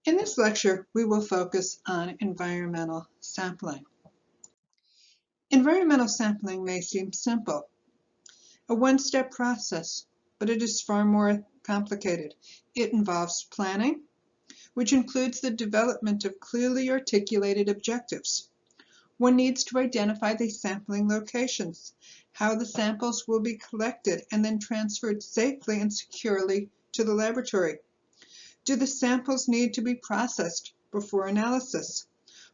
In this lecture, we will focus on environmental sampling. Environmental sampling may seem simple, a one-step process, but it is far more complicated. It involves planning, which includes the development of clearly articulated objectives. One needs to identify the sampling locations, how the samples will be collected and then transferred safely and securely to the laboratory. Do the samples need to be processed before analysis?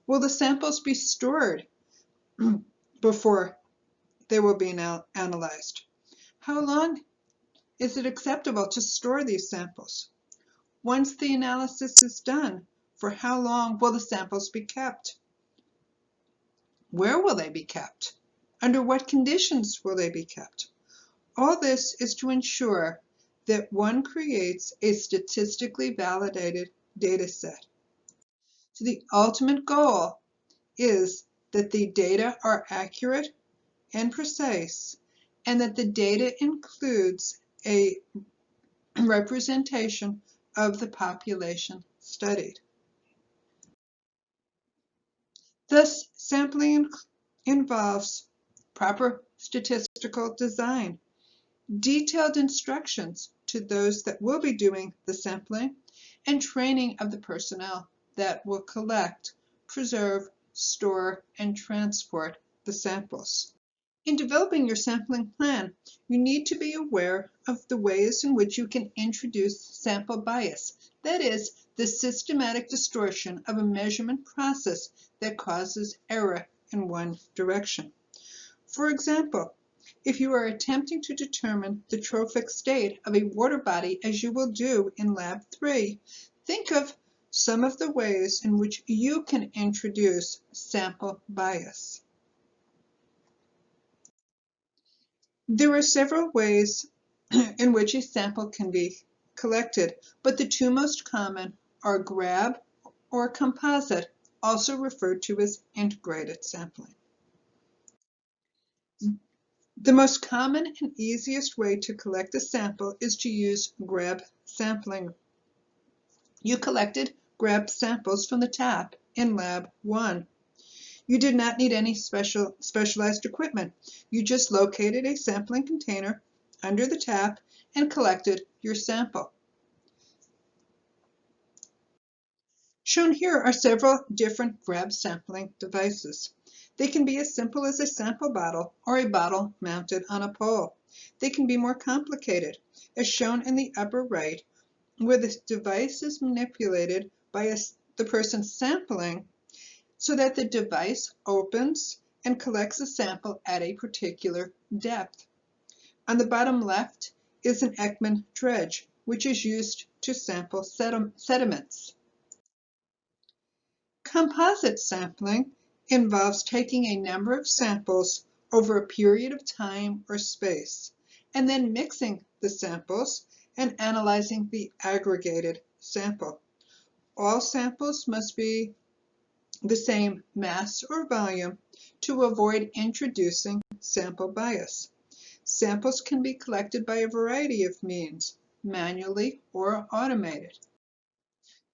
Will the samples be stored before they will be analyzed? How long is it acceptable to store these samples? Once the analysis is done, for how long will the samples be kept? Where will they be kept? Under what conditions will they be kept? All this is to ensure that one creates a statistically validated data set. So the ultimate goal is that the data are accurate and precise, and that the data includes a representation of the population studied. Thus, sampling involves proper statistical design, detailed instructions to those that will be doing the sampling, and training of the personnel that will collect, preserve, store, and transport the samples. In developing your sampling plan, you need to be aware of the ways in which you can introduce sample bias, that is, the systematic distortion of a measurement process that causes error in one direction. For example, if you are attempting to determine the trophic state of a water body, as you will do in Lab 3, think of some of the ways in which you can introduce sample bias. There are several ways in which a sample can be collected, but the two most common are grab or composite, also referred to as integrated sampling. The most common and easiest way to collect a sample is to use grab sampling. You collected grab samples from the tap in Lab 1. You did not need any specialized equipment. You just located a sampling container under the tap and collected your sample. Shown here are several different grab sampling devices. They can be as simple as a sample bottle or a bottle mounted on a pole. They can be more complicated, as shown in the upper right, where the device is manipulated by the person sampling so that the device opens and collects a sample at a particular depth. On the bottom left is an Ekman dredge, which is used to sample sediments. Composite sampling involves taking a number of samples over a period of time or space, and then mixing the samples and analyzing the aggregated sample. All samples must be the same mass or volume to avoid introducing sample bias. Samples can be collected by a variety of means, manually or automated.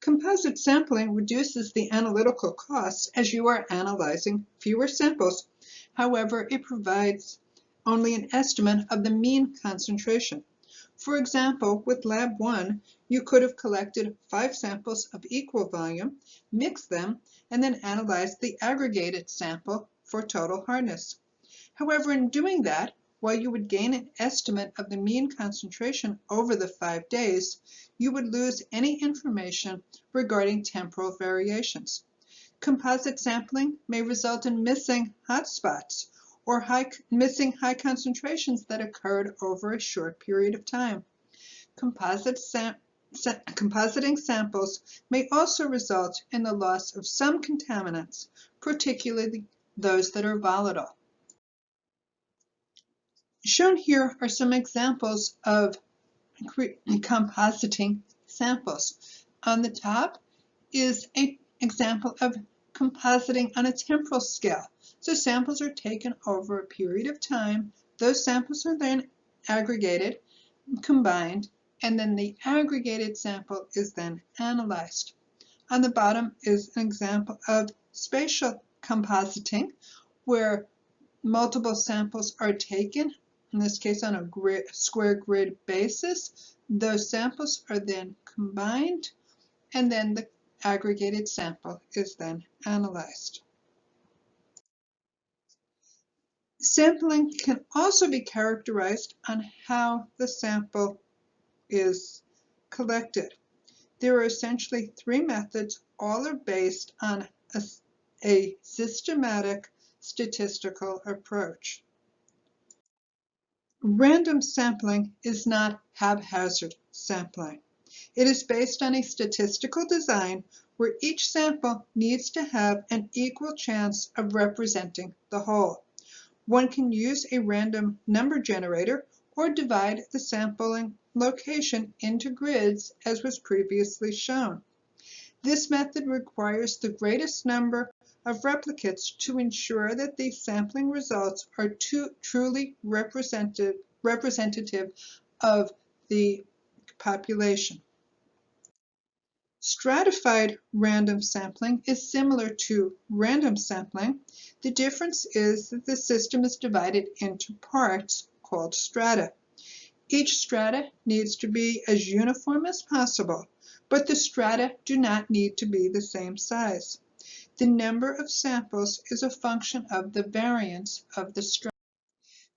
Composite sampling reduces the analytical costs as you are analyzing fewer samples. However, it provides only an estimate of the mean concentration. For example, with Lab 1, you could have collected 5 samples of equal volume, mixed them, and then analyzed the aggregated sample for total hardness. However, in doing that, while you would gain an estimate of the mean concentration over the 5 days, you would lose any information regarding temporal variations. Composite sampling may result in missing hotspots or missing high concentrations that occurred over a short period of time. Compositing samples may also result in the loss of some contaminants, particularly those that are volatile. Shown here are some examples of compositing samples. On the top is an example of compositing on a temporal scale. So samples are taken over a period of time. Those samples are then aggregated, combined, and then the aggregated sample is then analyzed. On the bottom is an example of spatial compositing, where multiple samples are taken, in this case on a square grid basis. Those samples are then combined, and then the aggregated sample is then analyzed. Sampling can also be characterized on how the sample is collected. There are essentially three methods. All are based on a systematic statistical approach. Random sampling is not haphazard sampling. It is based on a statistical design where each sample needs to have an equal chance of representing the whole. One can use a random number generator or divide the sampling location into grids, as was previously shown. This method requires the greatest number of replicates to ensure that the sampling results are truly representative of the population. Stratified random sampling is similar to random sampling. The difference is that the system is divided into parts called strata. Each strata needs to be as uniform as possible, but the strata do not need to be the same size. The number of samples is a function of the variance of the strata.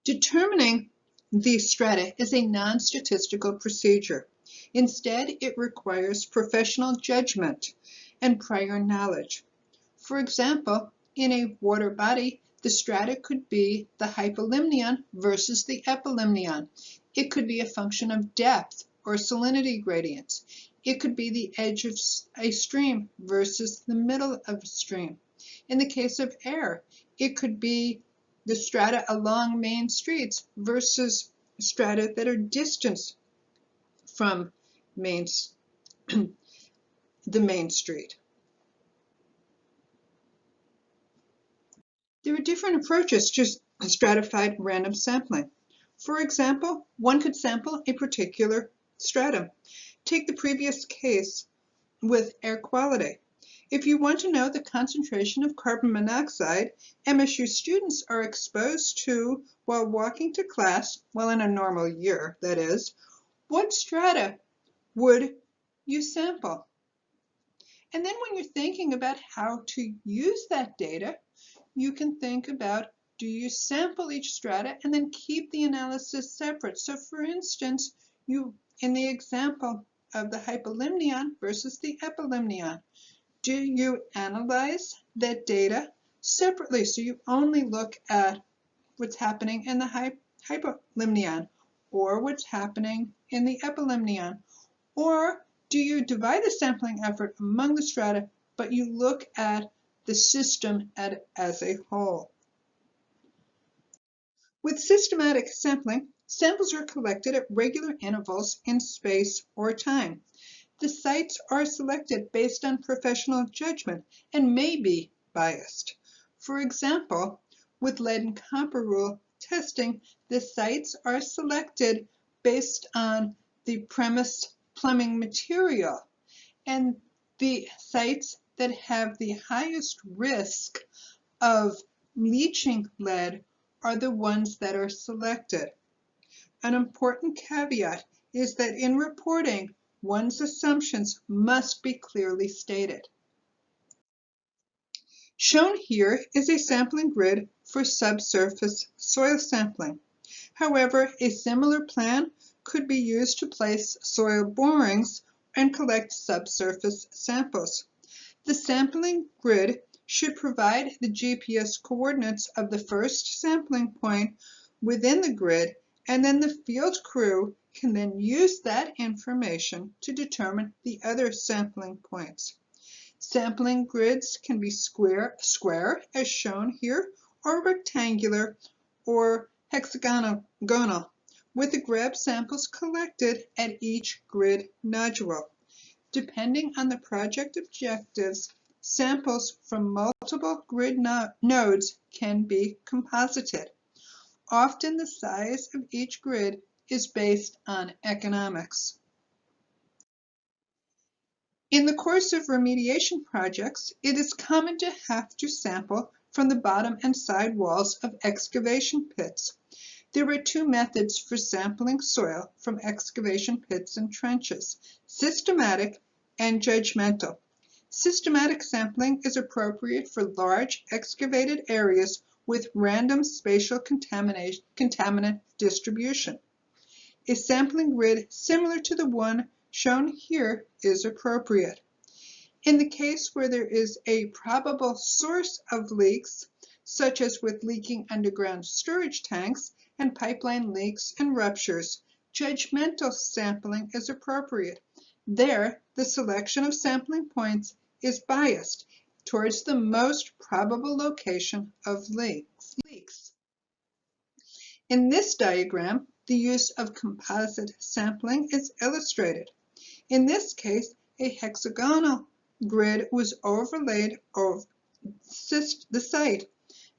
Determining the strata is a non-statistical procedure. Instead, it requires professional judgment and prior knowledge. For example, in a water body, the strata could be the hypolimnion versus the epilimnion. It could be a function of depth or salinity gradients. It could be the edge of a stream versus the middle of a stream. In the case of air, it could be the strata along main streets versus strata that are distant from the main street. There are different approaches to stratified random sampling. For example, one could sample a particular stratum. Take the previous case with air quality. If you want to know the concentration of carbon monoxide MSU students are exposed to while walking to class, well, in a normal year, that is, what strata would you sample? And then when you're thinking about how to use that data, you can think about, do you sample each strata and then keep the analysis separate? So for instance, in the example of the hypolimnion versus the epilimnion, do you analyze that data separately? So you only look at what's happening in the hypolimnion or what's happening in the epilimnion? Or do you divide the sampling effort among the strata, but you look at the system as a whole? With systematic sampling, samples are collected at regular intervals in space or time. The sites are selected based on professional judgment and may be biased. For example, with lead and copper rule testing, the sites are selected based on the premise plumbing material, and the sites that have the highest risk of leaching lead are the ones that are selected. An important caveat is that in reporting, one's assumptions must be clearly stated. Shown here is a sampling grid for subsurface soil sampling. However, a similar plan could be used to place soil borings and collect subsurface samples. The sampling grid should provide the GPS coordinates of the first sampling point within the grid, and then the field crew can then use that information to determine the other sampling points. Sampling grids can be square as shown here, or rectangular or hexagonal, with the grab samples collected at each grid nodule. Depending on the project objectives, samples from multiple grid nodes can be composited. Often the size of each grid is based on economics. In the course of remediation projects, it is common to have to sample from the bottom and side walls of excavation pits. There are two methods for sampling soil from excavation pits and trenches: systematic and judgmental. Systematic sampling is appropriate for large excavated areas with random spatial contaminant distribution. A sampling grid similar to the one shown here is appropriate. In the case where there is a probable source of leaks, such as with leaking underground storage tanks and pipeline leaks and ruptures, judgmental sampling is appropriate. There, the selection of sampling points is biased towards the most probable location of leaks. In this diagram, the use of composite sampling is illustrated. In this case, a hexagonal grid was overlaid over the site.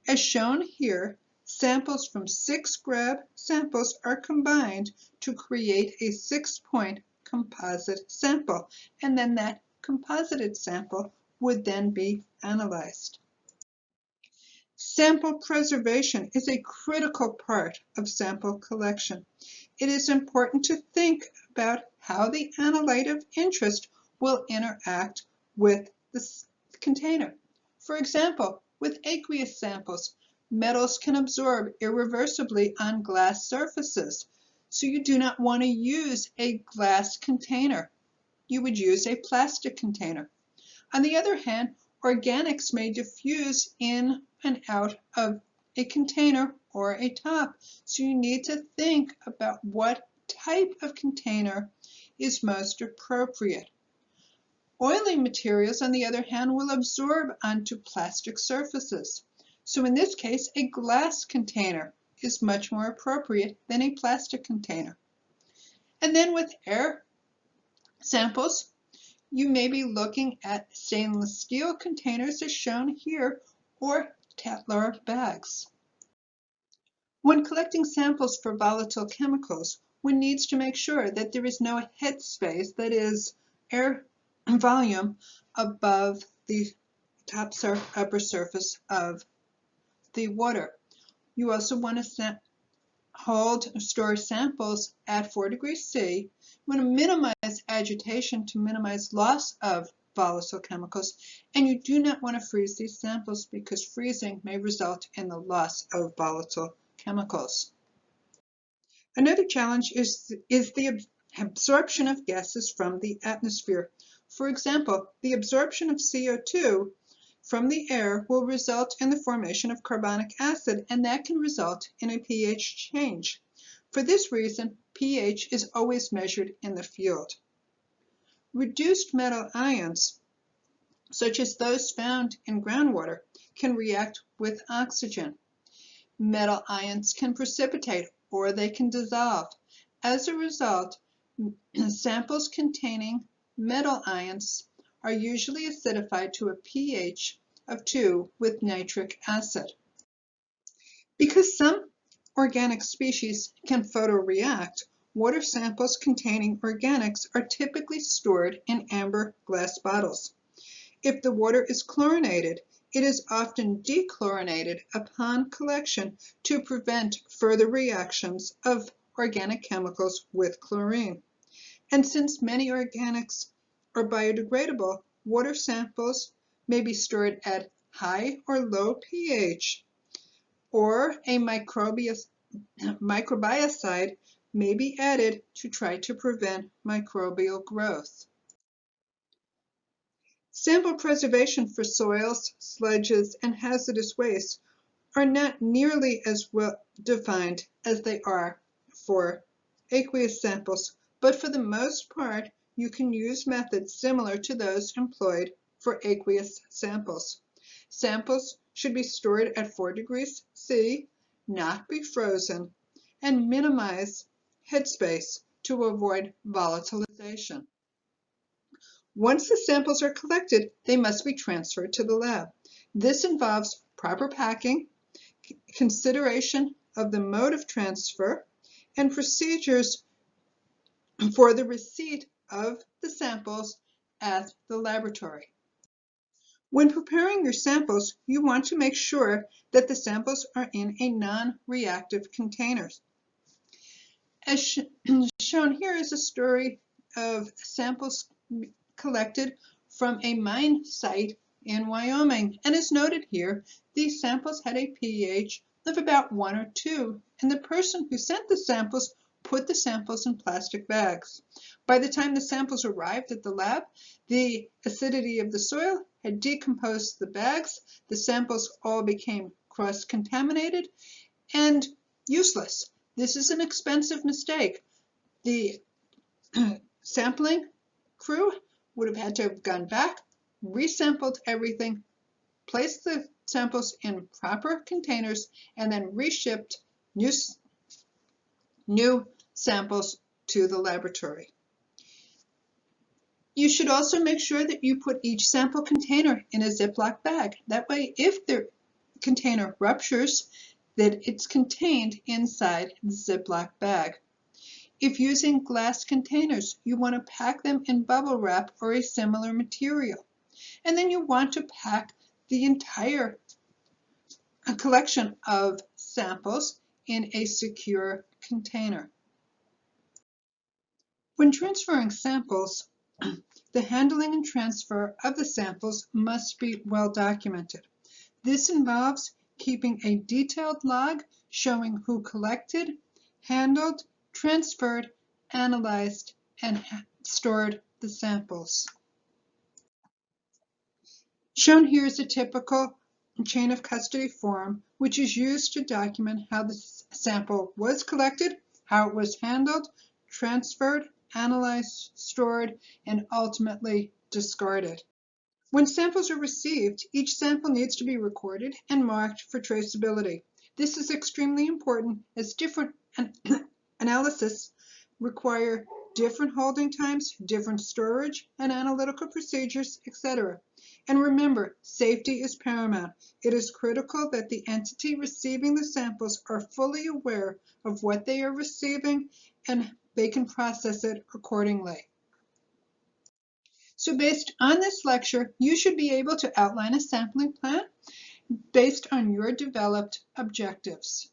As shown here, samples from 6 grab samples are combined to create a 6-point composite sample, and then that composited sample would then be analyzed. Sample preservation is a critical part of sample collection. It is important to think about how the analyte of interest will interact with the container. For example, with aqueous samples, metals can absorb irreversibly on glass surfaces, so you do not want to use a glass container. You would use a plastic container. On the other hand, organics may diffuse in and out of a container or a top, so you need to think about what type of container is most appropriate. Oily materials, on the other hand, will absorb onto plastic surfaces. So in this case, a glass container is much more appropriate than a plastic container. And then with air samples, you may be looking at stainless steel containers as shown here, or Tatler bags. When collecting samples for volatile chemicals, one needs to make sure that there is no headspace, that is, air volume, above the upper surface of the water. You also want to store samples at 4 degrees C. You want to minimize agitation to minimize loss of volatile chemicals, and you do not want to freeze these samples because freezing may result in the loss of volatile chemicals. Another challenge is the absorption of gases from the atmosphere. For example, the absorption of CO2 from the air will result in the formation of carbonic acid, and that can result in a pH change. For this reason, pH is always measured in the field. Reduced metal ions, such as those found in groundwater, can react with oxygen. Metal ions can precipitate or they can dissolve. As a result, samples containing metal ions are usually acidified to a pH of 2 with nitric acid. Because some organic species can photoreact, water samples containing organics are typically stored in amber glass bottles. If the water is chlorinated, it is often dechlorinated upon collection to prevent further reactions of organic chemicals with chlorine. And since many organics are biodegradable, water samples may be stored at high or low pH, or a microbiocide may be added to try to prevent microbial growth. Sample preservation for soils, sludges, and hazardous waste are not nearly as well defined as they are for aqueous samples, but for the most part, you can use methods similar to those employed for aqueous samples. Samples should be stored at 4 degrees C, not be frozen, and minimize headspace to avoid volatilization. Once the samples are collected, they must be transferred to the lab. This involves proper packing, consideration of the mode of transfer, and procedures for the receipt of the samples at the laboratory. When preparing your samples, you want to make sure that the samples are in a non-reactive container. As shown here is a story of samples collected from a mine site in Wyoming. And as noted here, these samples had a pH of about 1 or 2, and the person who sent the samples put the samples in plastic bags. By the time the samples arrived at the lab, the acidity of the soil had decomposed the bags, the samples all became cross-contaminated and useless. This is an expensive mistake. The sampling crew would have had to have gone back, resampled everything, placed the samples in proper containers, and then reshipped new samples to the laboratory. You should also make sure that you put each sample container in a Ziploc bag. That way, if the container ruptures, that it's contained inside the Ziploc bag. If using glass containers, you want to pack them in bubble wrap or a similar material. And then you want to pack the entire collection of samples in a secure container. When transferring samples, the handling and transfer of the samples must be well documented. This involves keeping a detailed log showing who collected, handled, transferred, analyzed, and stored the samples. Shown here is a typical chain of custody form, which is used to document how the sample was collected, how it was handled, transferred, analyzed, stored, and ultimately discarded. When samples are received, each sample needs to be recorded and marked for traceability. This is extremely important as different analysis require different holding times, different storage and analytical procedures, etc. And remember, safety is paramount. It is critical that the entity receiving the samples are fully aware of what they are receiving and they can process it accordingly. So based on this lecture, you should be able to outline a sampling plan based on your developed objectives.